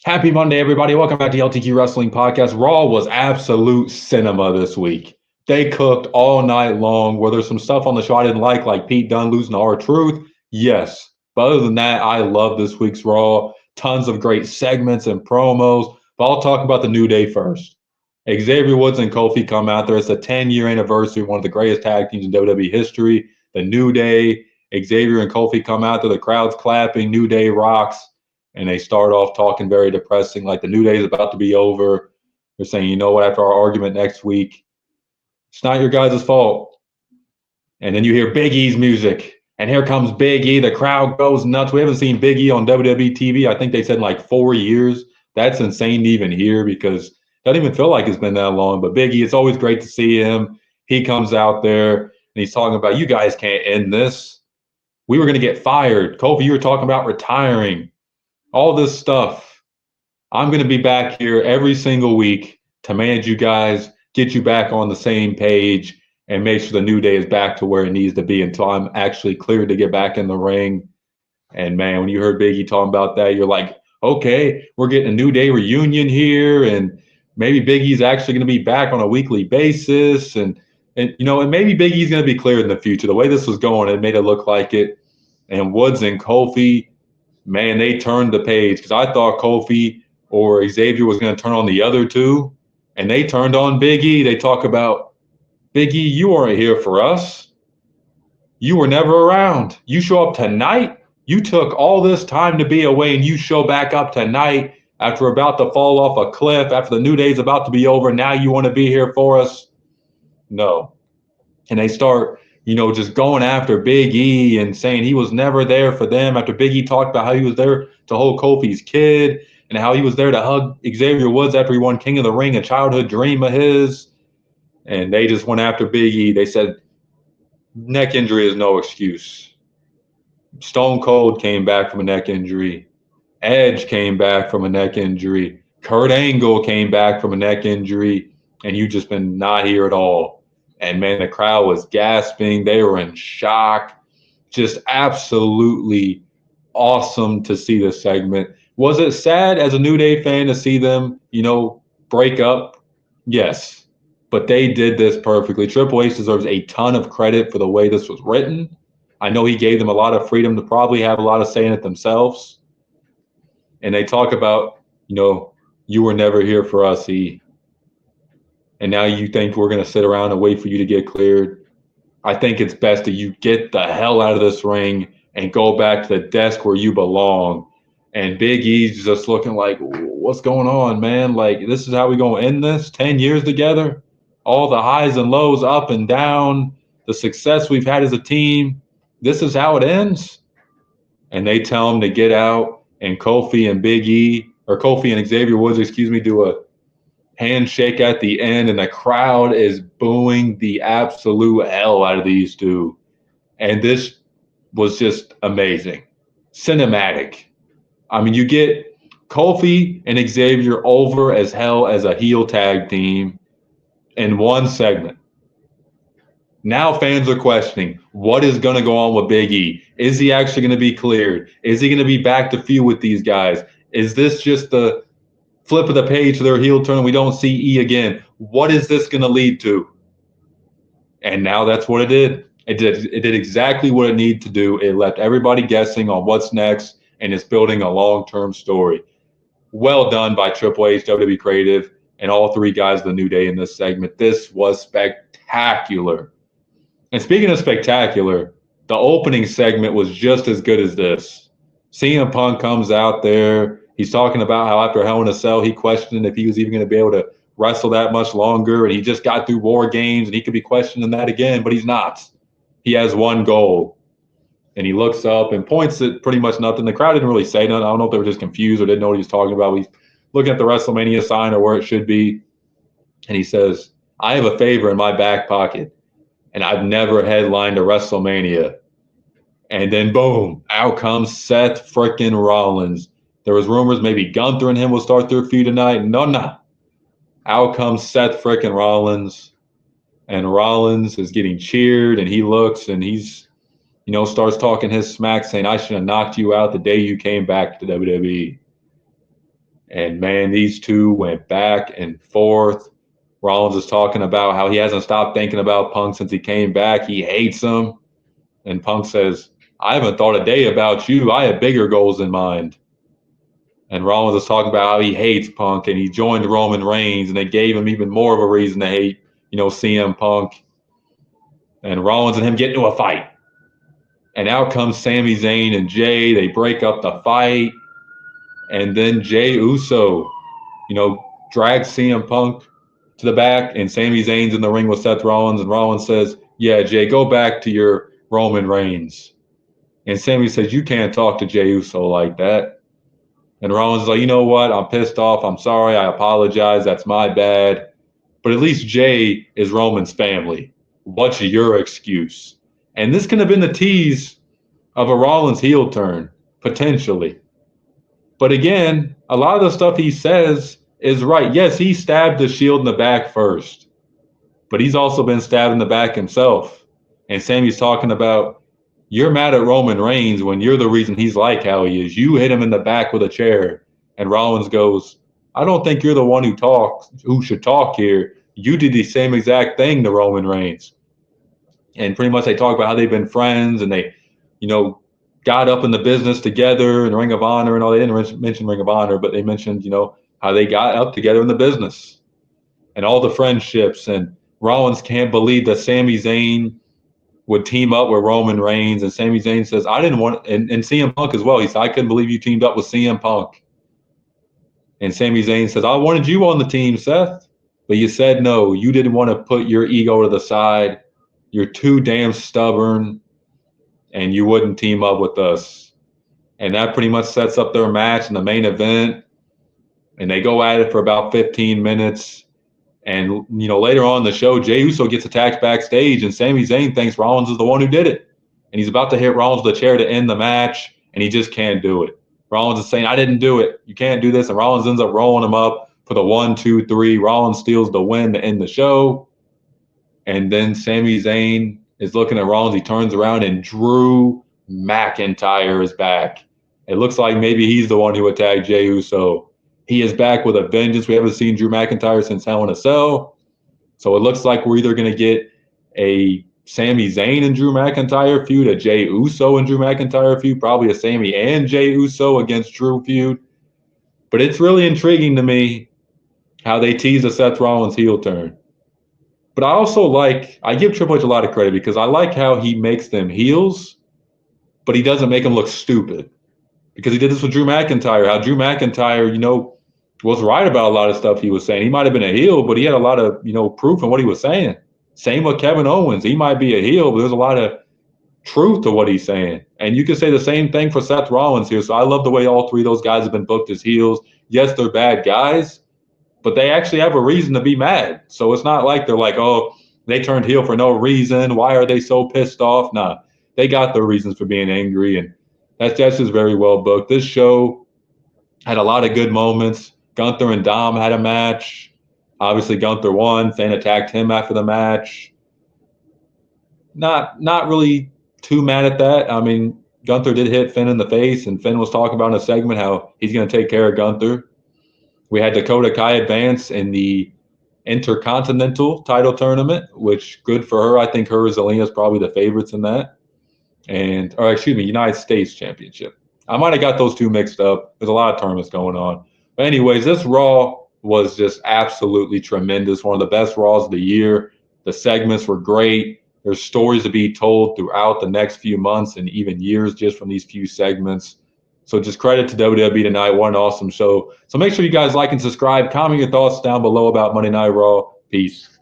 Happy Monday, everybody. Welcome back to the LTQ Wrestling Podcast. Raw was absolute cinema this week. They cooked all night long. Were there some stuff on the show I didn't like Pete Dunne losing to R-Truth? Yes. But other than that, I love this week's Raw. Tons of great segments and promos. But I'll talk about the New Day first. Xavier Woods and Kofi come out there. It's the 10-year anniversary, one of the greatest tag teams in WWE history. The New Day, Xavier and Kofi come out there. The crowd's clapping. New Day rocks. And they start off talking very depressing, like the New Day is about to be over. They're saying, you know what, after our argument next week, it's not your guys' fault. And then you hear Big E's music, and here comes Big E. The crowd goes nuts. We haven't seen Big E on WWE TV. I think they said in like 4 years. That's insane to even hear because it doesn't even feel like it's been that long. But Big E, it's always great to see him. He comes out there, and he's talking about, you guys can't end this. We were going to get fired. Kofi, you were talking about retiring. All this stuff. I'm going to be back here every single week to manage you guys, get you back on the same page, and make sure the New Day is back to where it needs to be until I'm actually cleared to get back in the ring. And man, when you heard Big E talking about that, you're like, okay, we're getting a New Day reunion here, and maybe Big E's actually going to be back on a weekly basis, and maybe Big E's going to be cleared in the future. The way this was going, it made it look like it. And Woods and Kofi, man, they turned the page because I thought Kofi or Xavier was going to turn on the other two, and they turned on Big E. They talk about, Big E, you weren't here for us. You were never around. You show up tonight. You took all this time to be away, and you show back up tonight after we're about to fall off a cliff, after the New Day's about to be over. Now you want to be here for us? No. And they start just going after Big E and saying he was never there for them after Big E talked about how he was there to hold Kofi's kid and how he was there to hug Xavier Woods after he won King of the Ring, a childhood dream of his. And they just went after Big E. They said neck injury is no excuse. Stone Cold came back from a neck injury. Edge came back from a neck injury. Kurt Angle came back from a neck injury. And you just been not here at all. And man, the crowd was gasping. They were in shock. Just absolutely awesome to see this segment. Was it sad as a New Day fan to see them, break up? Yes. But they did this perfectly. Triple H deserves a ton of credit for the way this was written. I know he gave them a lot of freedom to probably have a lot of say in it themselves. And they talk about, you were never here for us, E. And now you think we're going to sit around and wait for you to get cleared. I think it's best that you get the hell out of this ring and go back to the desk where you belong. And Big E's just looking like, what's going on, man? Like, this is how we going to end this? 10 years together? All the highs and lows, up and down, the success we've had as a team. This is how it ends? And they tell him to get out, and Kofi and Xavier Woods, do a handshake at the end, and the crowd is booing the absolute hell out of these two. And this was just amazing. Cinematic. I mean, you get Kofi and Xavier over as hell as a heel tag team in one segment. Now fans are questioning what is going to go on with Big E. Is he actually going to be cleared? Is he going to be back to feud with these guys? Is this just the flip of the page to their heel turn and we don't see E again? What is this going to lead to? And now that's what it did. It did exactly what it needed to do. It left everybody guessing on what's next, and it's building a long-term story. Well done by Triple H, WWE Creative, and all three guys of the New Day in this segment. This was spectacular. And speaking of spectacular, the opening segment was just as good as this. CM Punk comes out there. He's talking about how after Hell in a Cell, he questioned if he was even going to be able to wrestle that much longer. And he just got through War Games, and he could be questioning that again, but he's not. He has one goal. And he looks up and points at pretty much nothing. The crowd didn't really say nothing. I don't know if they were just confused or didn't know what he was talking about. He's looking at the WrestleMania sign or where it should be. And he says, I have a favor in my back pocket, and I've never headlined a WrestleMania. And then, boom, out comes Seth frickin' Rollins. There was rumors maybe Gunther and him will start their feud tonight. No. Out comes Seth frickin' Rollins. And Rollins is getting cheered, and he looks, and he's, starts talking his smack, saying, I should have knocked you out the day you came back to WWE. And man, these two went back and forth. Rollins is talking about how he hasn't stopped thinking about Punk since he came back. He hates him. And Punk says, I haven't thought a day about you. I have bigger goals in mind. And Rollins is talking about how he hates Punk and he joined Roman Reigns and they gave him even more of a reason to hate, CM Punk. And Rollins and him get into a fight. And out comes Sami Zayn and Jay. They break up the fight. And then Jay Uso, drags CM Punk to the back. And Sami Zayn's in the ring with Seth Rollins. And Rollins says, yeah, Jay, go back to your Roman Reigns. And Sami says, you can't talk to Jay Uso like that. And Rollins is like, you know what? I'm pissed off. I'm sorry. I apologize. That's my bad. But at least Jay is Roman's family. What's your excuse? And this could have been the tease of a Rollins heel turn, potentially. But again, a lot of the stuff he says is right. Yes, he stabbed the Shield in the back first, but he's also been stabbed in the back himself. And Sami's talking about, you're mad at Roman Reigns when you're the reason he's like how he is. You hit him in the back with a chair. And Rollins goes, I don't think you're the one who should talk here. You did the same exact thing to Roman Reigns. And pretty much they talk about how they've been friends and they, got up in the business together in Ring of Honor and all. They didn't mention Ring of Honor, but they mentioned, how they got up together in the business and all the friendships. And Rollins can't believe that Sami Zayn would team up with Roman Reigns. And Sami Zayn says, I didn't want, and CM Punk as well. He said, I couldn't believe you teamed up with CM Punk. And Sami Zayn says, I wanted you on the team, Seth, but you said no. You didn't want to put your ego to the side. You're too damn stubborn, and you wouldn't team up with us. And that pretty much sets up their match in the main event. And they go at it for about 15 minutes. And, later on in the show, Jey Uso gets attacked backstage, and Sami Zayn thinks Rollins is the one who did it. And he's about to hit Rollins with a chair to end the match, and he just can't do it. Rollins is saying, I didn't do it. You can't do this. And Rollins ends up rolling him up for the 1, 2, 3. Rollins steals the win to end the show. And then Sami Zayn is looking at Rollins. He turns around, and Drew McIntyre is back. It looks like maybe he's the one who attacked Jey Uso. He is back with a vengeance. We haven't seen Drew McIntyre since Hell in a Cell. So it looks like we're either going to get a Sami Zayn and Drew McIntyre feud, a Jey Uso and Drew McIntyre feud, probably a Sami and Jey Uso against Drew feud. But it's really intriguing to me how they tease a Seth Rollins heel turn. But I give Triple H a lot of credit because I like how he makes them heels, but he doesn't make them look stupid. Because he did this with Drew McIntyre, how Drew McIntyre, was right about a lot of stuff he was saying. He might have been a heel, but he had a lot of, proof in what he was saying. Same with Kevin Owens. He might be a heel, but there's a lot of truth to what he's saying. And you can say the same thing for Seth Rollins here. So I love the way all three of those guys have been booked as heels. Yes, they're bad guys, but they actually have a reason to be mad. So it's not like they're like, oh, they turned heel for no reason. Why are they so pissed off? Nah, they got their reasons for being angry. And that's just very well booked. This show had a lot of good moments. Gunther and Dom had a match. Obviously, Gunther won. Finn attacked him after the match. Not really too mad at that. I mean, Gunther did hit Finn in the face, and Finn was talking about in a segment how he's going to take care of Gunther. We had Dakota Kai advance in the Intercontinental title tournament, which good for her. I think her and Zelina is probably the favorites in that. United States Championship. I might have got those two mixed up. There's a lot of tournaments going on. But anyways, this Raw was just absolutely tremendous. One of the best Raws of the year. The segments were great. There's stories to be told throughout the next few months and even years just from these few segments. So just credit to WWE tonight. What an awesome show. So make sure you guys like and subscribe. Comment your thoughts down below about Monday Night Raw. Peace.